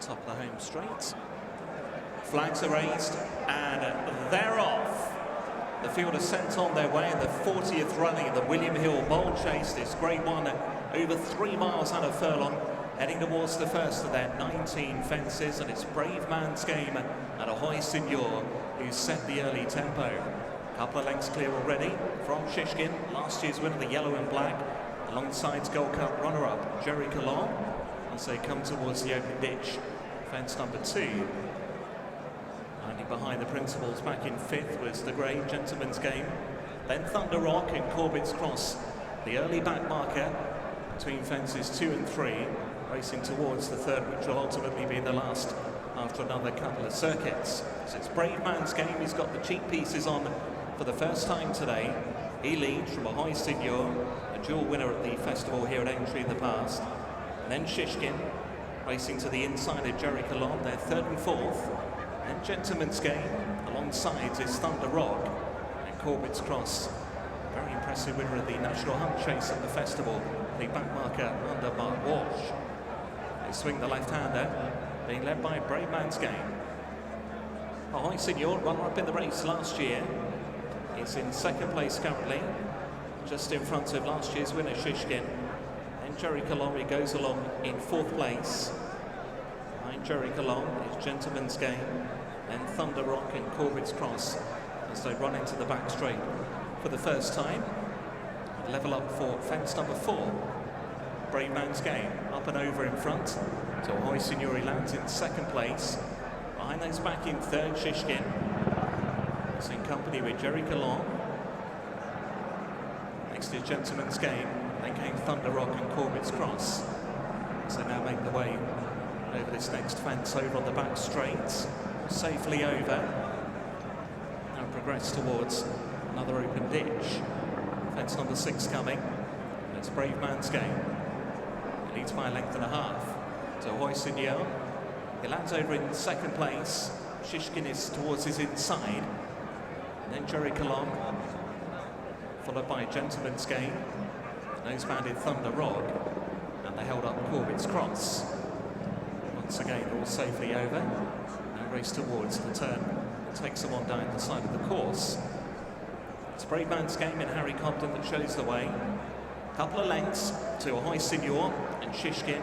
top of the home straight. Flags are raised and they're off. The field is sent on their way in the 40th running of the William Hill Bowl Chase. This Grade 1 over 3 miles and a furlong, heading towards the first of their 19 fences, and it's Brave Man's Game and Ahoy Senor who set the early tempo. Couple of lengths clear already from Shishkin, last year's winner, the yellow and black, alongside Gold Cup runner-up Gerri Colombe, as they come towards the open ditch. Fence number 2. Only behind the principals, back in 5th, was the grey Gentleman's Game. Then Thunder Rock and Corbetts Cross, the early back marker between fences 2 and 3, racing towards the 3rd, which will ultimately be the last after another couple of circuits. So it's Brave Man's Game. He's got the cheek pieces on for the first time today. He leads from Ahoy Senor, a dual winner at the festival here at Aintree in the past. And then Shishkin, racing to the inside of Gerri Colombe, they're 3rd and 4th. And Gentleman's Game, alongside is Thunder Rock and Corbetts Cross. Very impressive winner of the National Hunt Chase at the festival, the back marker under Mark Walsh. They swing the left-hander, being led by Brave Man's Game. Ahoy Senor, runner-up in the race last year, is in 2nd place currently, just in front of last year's winner Shishkin. And Gerri Colombe goes along in 4th place. Behind Gerri Colombe is Gentleman's Game, then Thunder Rock and Corbetts Cross as they run into the back straight for the first time. Level up for fence number 4. Brave Man's Game up and over in front. So Ahoy Senor lands in 2nd place. Behind those back in 3rd, Shishkin. It's in company with Gerri Colombe. Next is Gentleman's Game. Then came Thunder Rock and Corbetts Cross. So now make the way over this next fence over on the back straight. Safely over. Now progress towards another open ditch. Fence number 6 coming. It's Brave Man's Game. He leads by a length and a half. So Ahoy Senor, he lands over in 2nd place. Shishkin is towards his inside. And then Gerri Colombe, followed by Gentleman's Game. Nose-banded Thunder Rock. And they held up Corbetts Cross. Once again, all safely over. Now race towards the turn that takes them on down the side of the course. It's Brave Man's Game in Harry Compton that shows the way. Couple of lengths to Ahoy Senor and Shishkin.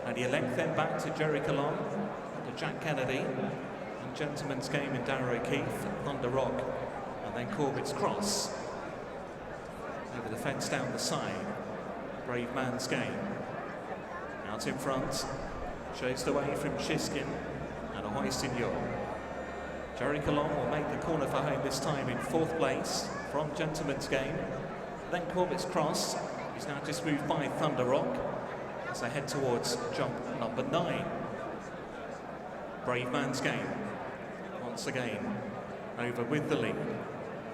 Only a length then back to Gerri Colombe, to Jack Kennedy, and Gentleman's Game in Darrow O'Keefe, Thunder Rock, and then Corbetts Cross. Over the fence down the side, Brave Man's Game. Out in front, shows the way from Shishkin and Ahoy Senor. Gerri Colombe will make the corner for home this time in 4th place from Gentleman's Game. Then Corbetts Cross, who's now just moved by Thunder Rock as they head towards jump number 9. Brave Man's Game, once again, over with the lead.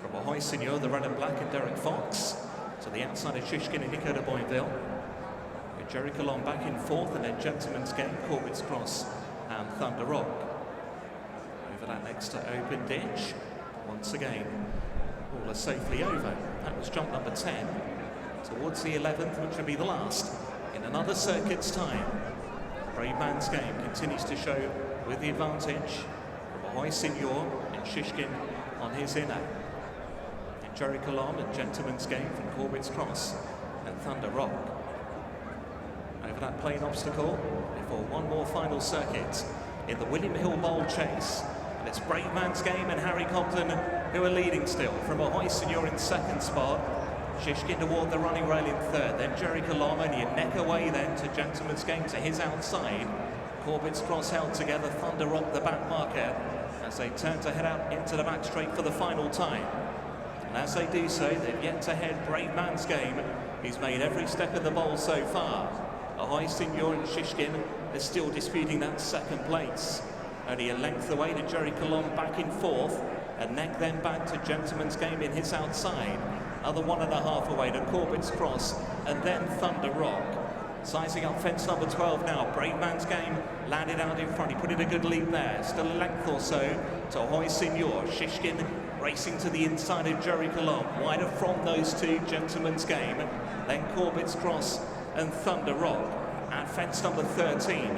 From Ahoy Senor, the red and black, and Derek Fox, to the outside of Shishkin and Nico de Boinville. With Gerri Colombe back in 4th, and then Gentleman's Game, Corbetts Cross, and Thunder Rock. Over that next open ditch, once again, all are safely over. That was jump number 10, towards the 11th, which will be the last in another circuit's time. Brave Man's Game continues to show with the advantage from Ahoy Senor and Shishkin on his inner. And Gerri Colombe and Gentleman's Game from Corbetts Cross and Thunder Rock. Over that plain obstacle before one more final circuit in the William Hill Bowl Chase. And it's Brave Man's Game and Harry Compton who are leading still from Ahoy Senor in 2nd spot. Shishkin toward the running rail in 3rd, then Gerri Colombe only a neck away then to Gentleman's Game to his outside. Corbetts Cross held together, Thunder Rock the back marker as they turn to head out into the back straight for the final time. And as they do so, they've yet to head Brave Man's Game. He's made every step in the bowl so far. Ahoy Senor and Shishkin are still disputing that 2nd place. Only a length away to Gerri Colombe back in 4th, a neck then back to Gentleman's Game in his outside. Other 1.5 away to Corbetts Cross, and then Thunder Rock. Sizing up fence number 12 now. Brave Man's Game landed out in front. He put in a good lead there. Still a length or so to Ahoy Senor. Shishkin racing to the inside of Gerri Colombe. Wider from those two, Gentleman's Game. Then Corbetts Cross and Thunder Rock. At fence number 13,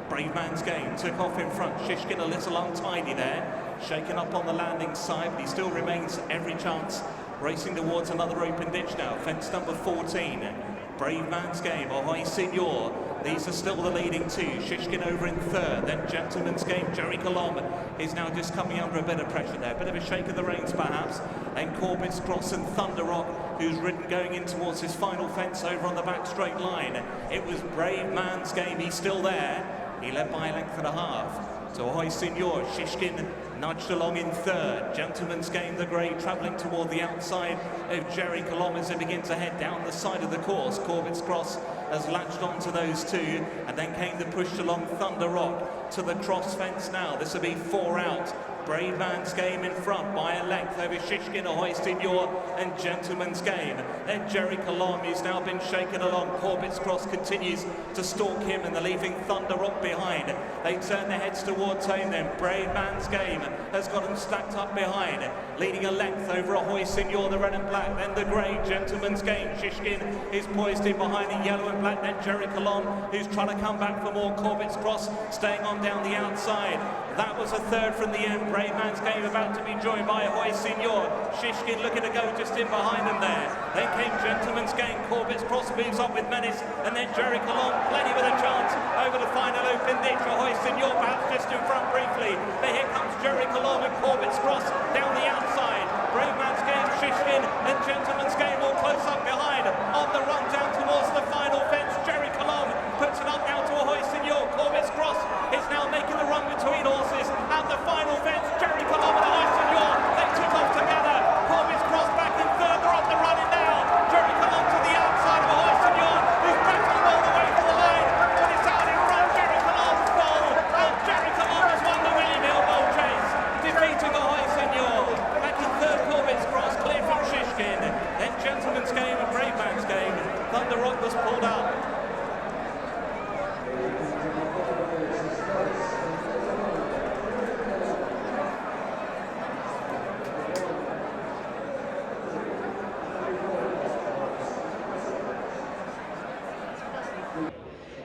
Brave Man's Game took off in front. Shishkin a little untidy there, shaken up on the landing side, but he still remains every chance. Racing towards another open ditch now. Fence number 14. Brave Man's Game, Ahoy Senor. These are still the leading two. Shishkin over in third. Then Gentleman's Game, Gerri Colombe is now just coming under a bit of pressure there. Bit of a shake of the reins perhaps. Then Corbetts Cross and Thunder Rock, who's ridden going in towards his final fence over on the back straight line. It was Brave Man's Game. He's still there. He led by a length and a half. So Ahoy Senor, Shishkin nudged along in third. Gentleman's Game, the grey, travelling toward the outside of Gerri Colombe as they begin to head down the side of the course. Corbetts Cross has latched onto those two, and then came the push along Thunder Rock to the cross fence now. This will be 4 out. Brave Man's Game in front by a length over Shishkin, Ahoy Senor and Gentleman's Game. Then Gerri Colombe has now been shaken along. Corbetts Cross continues to stalk him, and they're leaving Thunder Rock behind. They turn their heads towards home then. Brave Man's Game has got them stacked up behind, leading a length over Ahoy Senor, the red and black. Then the grey, Gentleman's Game. Shishkin is poised in behind the yellow and black. Then Gerri Colombe, who's trying to come back for more. Corbetts Cross staying on down the outside. That was a third from the end. Brave Man's Game about to be joined by Ahoy Senor. Shishkin looking to go just in behind them there. Then came Gentleman's Game. Corbetts Cross moves up with menace, and then Gerri Colombe plenty with a chance over the final open ditch. Ahoy Senor perhaps just in front briefly. But here comes Gerri Colombe and Corbetts Cross down the outside. Brave Man's Game, Shishkin and Gentleman's Game all close up behind. On the run down towards the final fence. Gerri Colombe puts it up now to Ahoy Senor. Corbetts Cross is now making the run between horses at the final fence. Gerri Colombe and Ahoy Senor, they took off together. Corbetts Cross back in third, they're up the running now. Gerri Colombe to the outside of Ahoy Senor, who's battling all the way for the line, but it's out in front. Gerri Colombe's goal, and Gerri Colombe has won the William Hill Bowl chase, defeating Ahoy Senor. Back in third, Corbetts Cross, clear from Shishkin. Then Gentleman's Game and Brave Man's Game. Thunder Rock was pulled up.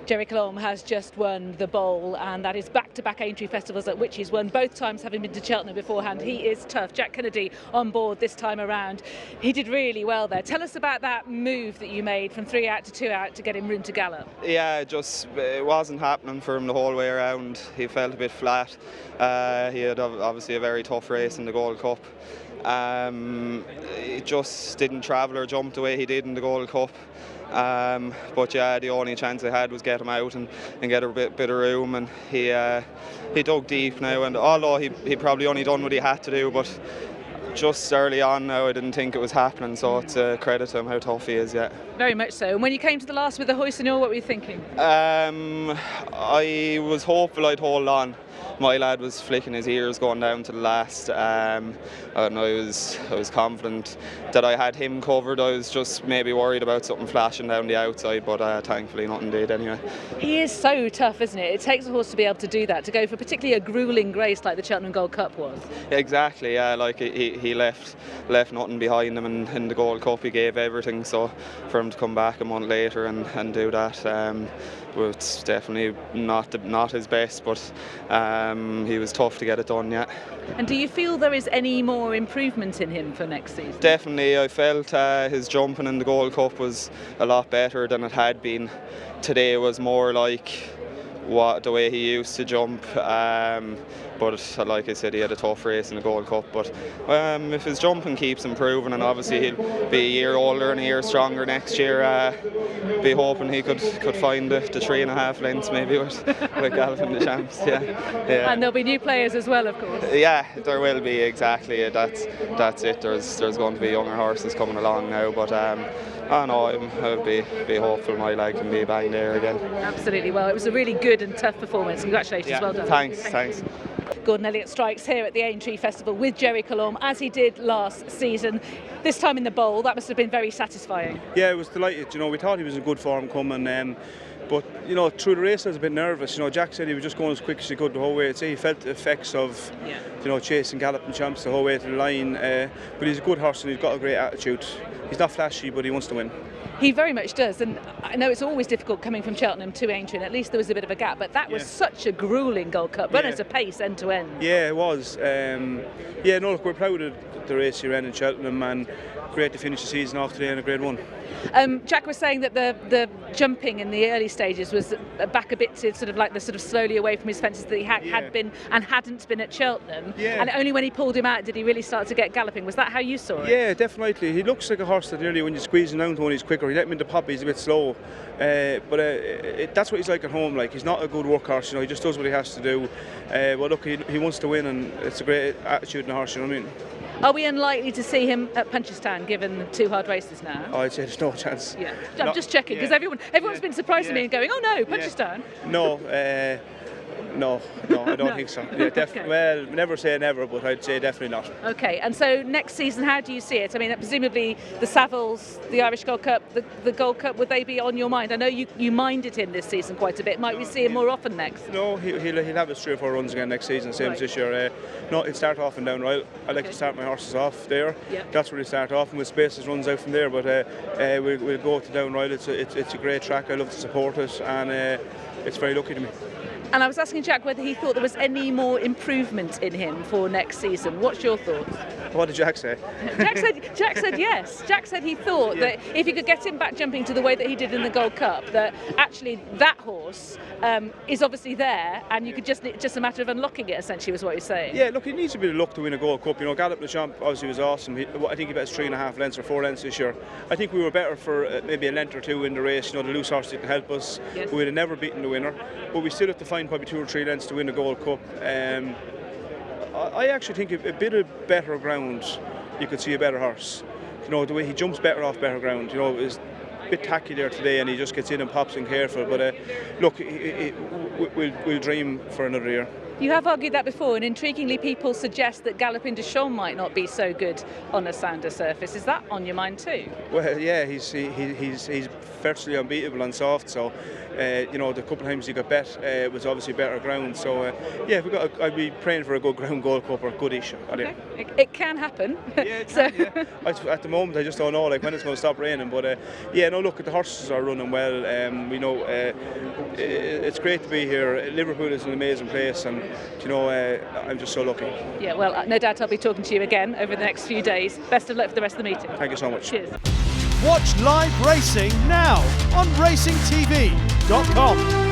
Gerri Colombe has just won the Bowl, and that is back-to-back Aintree festivals at which he's won, both times having been to Cheltenham beforehand. He is tough. Jack Kennedy on board this time around. He did really well there. Tell us about that move that you made from 3 out to 2 out to get him room to gallop. Yeah, it wasn't happening for him the whole way around. He felt a bit flat. He had obviously a very tough race in the Gold Cup. He just didn't travel or jump the way he did in the Gold Cup. But yeah, the only chance I had was get him out and get a bit of room, and he dug deep now, and although he probably only done what he had to do, but just early on now I didn't think it was happening, so it's a credit to him how tough he is, yeah. Very much so. And when you came to the last with the Ahoy Senor, what were you thinking? I was hopeful I'd hold on. My lad was flicking his ears going down to the last, and I was confident that I had him covered. I was just maybe worried about something flashing down the outside, but thankfully nothing did anyway. He is so tough, isn't it? It takes a horse to be able to do that, to go for particularly a gruelling race like the Cheltenham Gold Cup was. Exactly, yeah, like he left nothing behind him in the Gold Cup. He gave everything, so for him to come back a month later and do that, it's definitely not his best, but he was tough to get it done, yeah. And do you feel there is any more improvement in him for next season? Definitely, I felt his jumping in the Gold Cup was a lot better than it had been. Today was more like the way he used to jump, but like I said, he had a tough race in the Gold Cup. But if his jumping keeps improving, and obviously he'll be a year older and a year stronger next year, be hoping he could find the 3.5 lengths maybe with Galloping the Champs. Yeah. And there'll be new players as well, of course. Yeah, there will be, exactly. That's it. There's going to be younger horses coming along now, but I'll be hopeful my leg can be bang there again. Absolutely. Well, it was a really good and tough performance. Congratulations. Yeah, well done. Thanks. Gordon Elliott strikes here at the Aintree Festival with Gerri Colombe, as he did last season. This time in the Bowl, that must have been very satisfying. Yeah, it was delighted. We thought he was in good form coming, but through the race I was a bit nervous. Jack said he was just going as quick as he could the whole way. He felt the effects of chasing Galloping Champs the whole way to the line. But he's a good horse and he's got a great attitude. He's not flashy, but he wants to win. He very much does, and I know it's always difficult coming from Cheltenham to Aintree, and at least there was a bit of a gap, but that was such a gruelling Gold Cup, run at a pace end to end. Yeah, it was. Look, we're proud of the race he ran in Cheltenham, and great to finish the season off today in a Grade 1. Jack was saying that the jumping in the early stages was back a bit to sort of slowly away from his fences that he had been and hadn't been at Cheltenham. And only when he pulled him out did he really start to get galloping. Was that how you saw it? Yeah, definitely. He looks like a horse that nearly when you squeeze him down to one, he's quicker. You let him into pop, he's a bit slow. But that's what he's like at home. Like, he's not a good workhorse, he just does what he has to do. But look, he wants to win, and it's a great attitude in a horse, you know what I mean? Are we unlikely to see him at Punchestown given 2 hard races now? Oh, I'd say there's no chance. Yeah, I'm just checking because everyone's been surprising me and going, oh no, Punchestown. No, I don't think so. Yeah, well, never say never, but I'd say definitely not. Okay, and so next season, how do you see it? I mean, presumably the Savills, the Irish Gold Cup, the Gold Cup, would they be on your mind? I know you minded him this season quite a bit. Might we see him more often next? No, he'll have his 3 or 4 runs again next season, same as this year. No, he'll start off and down Royal. I like to start my horses off there. Yep. That's where they start off, and we'll space his runs out from there. But we'll go to Down Royal. It's a great track. I love to support it, and it's very lucky to me. And I was asking Jack whether he thought there was any more improvement in him for next season. What's your thoughts? What did Jack say? Jack said yes. Jack said he thought that if you could get him back jumping to the way that he did in the Gold Cup, that actually that horse is obviously there, and you could just a matter of unlocking it. Essentially, was what he's saying. Yeah, look, he needs a bit of luck to win a Gold Cup. Gallop Le Champ obviously was awesome. I think he bet 3.5 lengths or 4 lengths this year. I think we were better for maybe a length or 2 in the race. The loose horse didn't help us. Yes. We would have never beaten the winner, but we still have to find probably 2 or 3 lengths to win a Gold Cup. I actually think a bit of better ground, you could see a better horse. The way he jumps better off better ground. It was a bit tacky there today, and he just gets in and pops in careful. But look, we'll dream for another year. You have argued that before, and intriguingly, people suggest that Galopin Des Champs might not be so good on a sounder surface. Is that on your mind too? Well, yeah, he's virtually unbeatable on soft. So, the couple of times he got bet was obviously better ground. So, I'd be praying for a good ground Gold Cup or goodish. Okay. It can happen. Yeah, it can, At the moment, I just don't know when it's going to stop raining. But look, the horses are running well. We know it's great to be here. Liverpool is an amazing place, and I'm just so lucky. Yeah, well, no doubt I'll be talking to you again over the next few days. Best of luck for the rest of the meeting. Thank you so much. Cheers. Watch live racing now on racingtv.com.